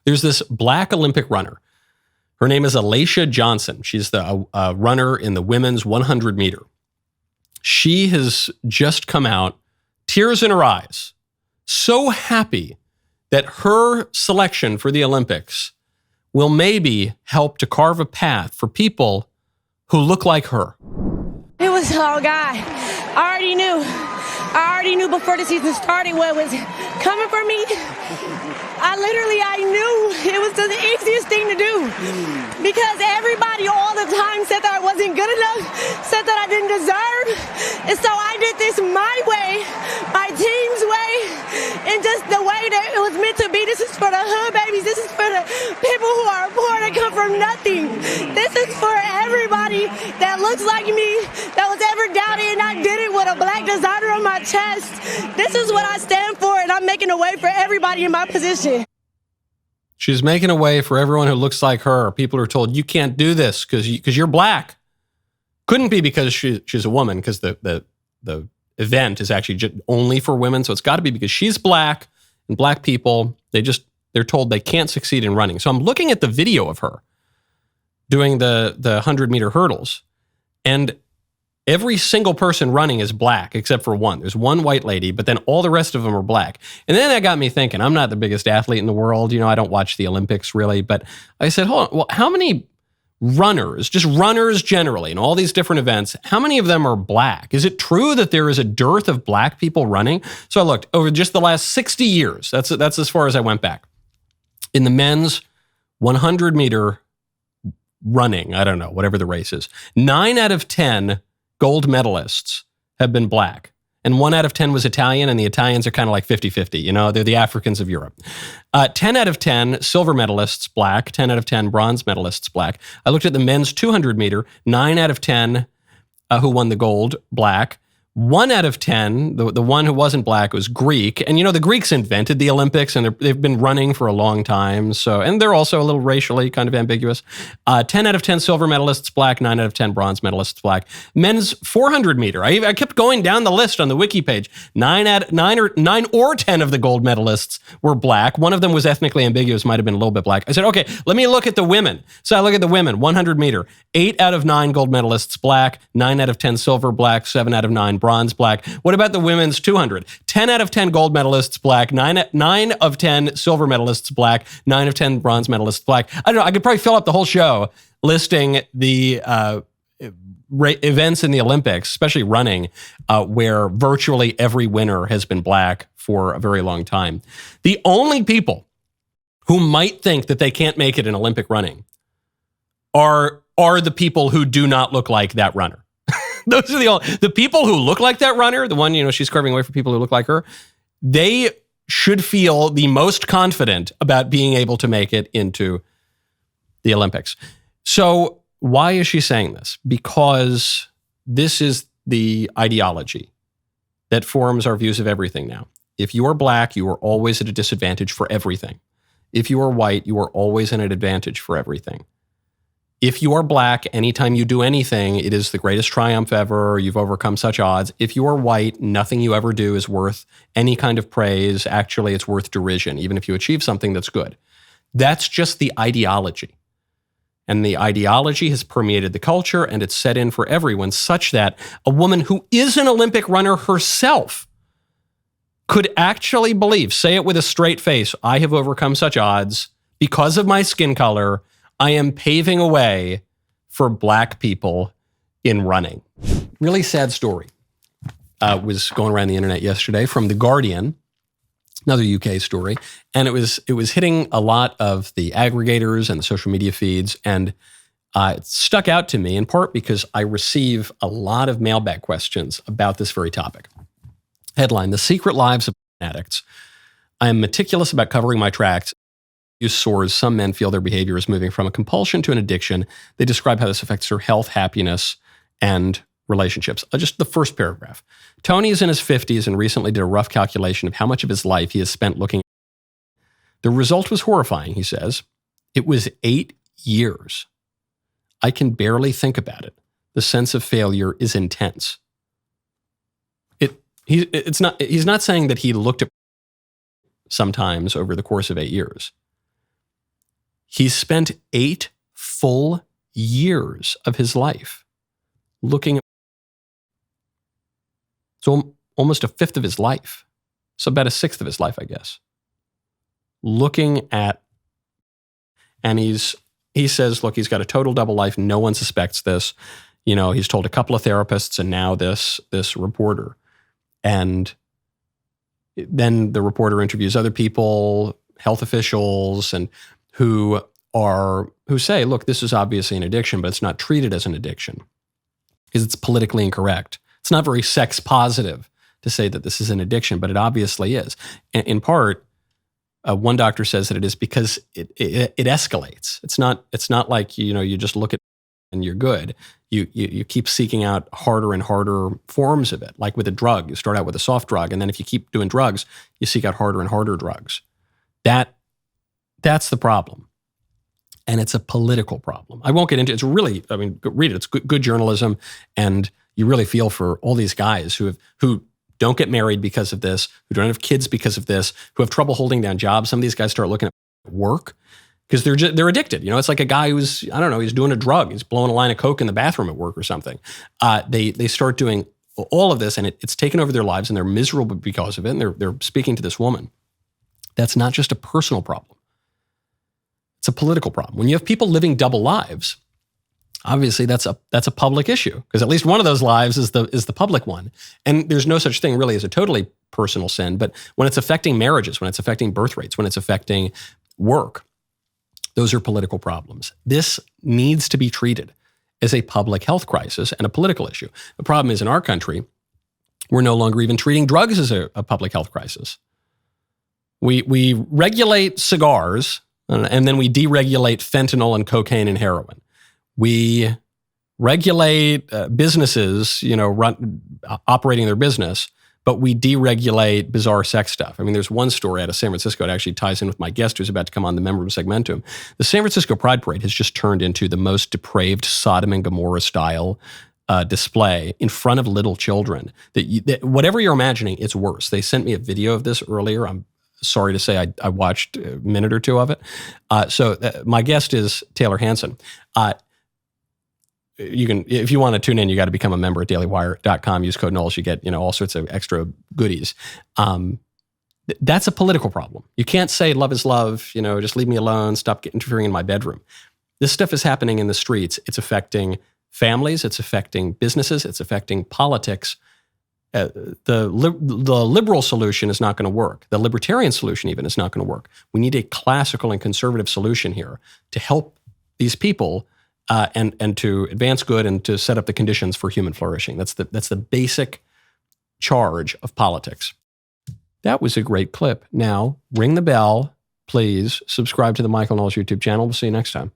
There's this black Olympic runner. Her name is Alaysha Johnson. She's the runner in the women's 100 meter. She has just come out, tears in her eyes, so happy that her selection for the Olympics will maybe help to carve a path for people who look like her. It was, oh God, I already knew before the season started what was coming for me. I knew it was the easiest thing to do because everybody all the time said that I wasn't good enough, said that I didn't deserve. And so I did this my way, my team's way, and just the way that it was meant to be. This is for the hood babies. This is for the people who are poor that come from nothing. This is for everybody that looks like me, that was ever doubted, and I did it with a black designer on my chest. This is what I stand for, and I'm making a way for everybody in my position. She's making a way for everyone who looks like her. People are told, you can't do this because you're black. Couldn't be because she's a woman, because the event is actually just only for women. So it's got to be because she's black, and black people, they're told they can't succeed in running. So I'm looking at the video of her doing the 100-meter hurdles, and every single person running is black except for one. There's one white lady, but then all the rest of them are black. And then that got me thinking, I'm not the biggest athlete in the world. I don't watch the Olympics really, but I said, hold on, well, how many runners, just runners generally in all these different events, how many of them are black? Is it true that there is a dearth of black people running? So I looked over just the last 60 years. That's as far as I went back. In the men's 100-meter running, I don't know, whatever the race is, 9 out of 10 gold medalists have been black. And 1 out of 10 was Italian, and the Italians are kind of like 50-50. They're the Africans of Europe. 10 out of 10 silver medalists, black. 10 out of 10 bronze medalists, black. I looked at the men's 200 meter, 9 out of 10 who won the gold, black. 1 out of 10, the one who wasn't black, was Greek. And the Greeks invented the Olympics, and they've been running for a long time. And they're also a little racially kind of ambiguous. 10 out of 10 silver medalists, black. 9 out of 10 bronze medalists, black. Men's 400 meter. I kept going down the list on the wiki page. 9 or 10 of the gold medalists were black. One of them was ethnically ambiguous, might have been a little bit black. I said, okay, let me look at the women. So I look at the women, 100 meter. 8 out of 9 gold medalists, black. 9 out of 10 silver, black. 7 out of 9 bronze, black. What about the women's 200? 10 out of 10 gold medalists, black. 9 of 10 silver medalists, black. 9 of 10 bronze medalists, black. I don't know. I could probably fill up the whole show listing the events in the Olympics, especially running, where virtually every winner has been black for a very long time. The only people who might think that they can't make it in Olympic running are the people who do not look like that runner. Those are the people who look like that runner, the one, she's carving away for people who look like her. They should feel the most confident about being able to make it into the Olympics. So why is she saying this? Because this is the ideology that forms our views of everything now. If you are black, you are always at a disadvantage for everything. If you are white, you are always at an advantage for everything. If you are black, anytime you do anything, it is the greatest triumph ever. You've overcome such odds. If you are white, nothing you ever do is worth any kind of praise. Actually, it's worth derision, even if you achieve something that's good. That's just the ideology. And the ideology has permeated the culture, and it's set in for everyone, such that a woman who is an Olympic runner herself could actually believe, say it with a straight face, I have overcome such odds because of my skin color. I am paving a way for black people in running. Really sad story was going around the internet yesterday from The Guardian, another UK story, and it was hitting a lot of the aggregators and the social media feeds, and it stuck out to me in part because I receive a lot of mailbag questions about this very topic. Headline: The Secret Lives of Addicts. I am meticulous about covering my tracks. Use soars. Some men feel their behavior is moving from a compulsion to an addiction. They describe how this affects their health, happiness, and relationships. Just the first paragraph. Tony is in his 50s and recently did a rough calculation of how much of his life he has spent looking. The result was horrifying, he says. It was 8 years. I can barely think about it. The sense of failure is intense. He's not saying that he looked at sometimes over the course of 8 years. He spent 8 full years of his life looking at, so almost a fifth of his life. So about a sixth of his life, I guess. Looking at, and he says, look, he's got a total double life. No one suspects this. He's told a couple of therapists and now this reporter. And then the reporter interviews other people, health officials, and who say, look, this is obviously an addiction, but it's not treated as an addiction because it's politically incorrect. It's not very sex positive to say that this is an addiction, but it obviously is. In part, one doctor says that it is because it escalates. It's not like you just look at it and you're good. You keep seeking out harder and harder forms of it. Like with a drug, you start out with a soft drug, and then if you keep doing drugs, you seek out harder and harder drugs. That's the problem. And it's a political problem. I won't get into it. It's really, read it. It's good journalism, and you really feel for all these guys who don't get married because of this, who don't have kids because of this, who have trouble holding down jobs. Some of these guys start looking at work because they're addicted. It's like a guy who's, he's doing a drug. He's blowing a line of coke in the bathroom at work or something. They start doing all of this, and it's taken over their lives, and they're miserable because of it. And they're speaking to this woman. That's not just a personal problem. It's a political problem. When you have people living double lives, obviously that's a public issue, because at least one of those lives is the public one. And there's no such thing really as a totally personal sin, but when it's affecting marriages, when it's affecting birth rates, when it's affecting work, those are political problems. This needs to be treated as a public health crisis and a political issue. The problem is in our country, we're no longer even treating drugs as a public health crisis. We regulate cigars, and then we deregulate fentanyl and cocaine and heroin. We regulate businesses, operating their business, but we deregulate bizarre sex stuff. There's one story out of San Francisco. It actually ties in with my guest who's about to come on the Membrum Segmentum. The San Francisco Pride Parade has just turned into the most depraved Sodom and Gomorrah style display in front of little children. That whatever you're imagining, it's worse. They sent me a video of this earlier. I'm sorry to say I watched a minute or two of it. So my guest is Taylor Hanson. You can, if you want to tune in, you got to become a member at dailywire.com. Use code Knowles. You get, all sorts of extra goodies. That's a political problem. You can't say love is love, just leave me alone, stop interfering in my bedroom. This stuff is happening in the streets. It's affecting families. It's affecting businesses. It's affecting politics. The liberal solution is not going to work. The libertarian solution even is not going to work. We need a classical and conservative solution here to help these people and to advance good and to set up the conditions for human flourishing. That's the basic charge of politics. That was a great clip. Now, ring the bell, please. Subscribe to the Michael Knowles YouTube channel. We'll see you next time.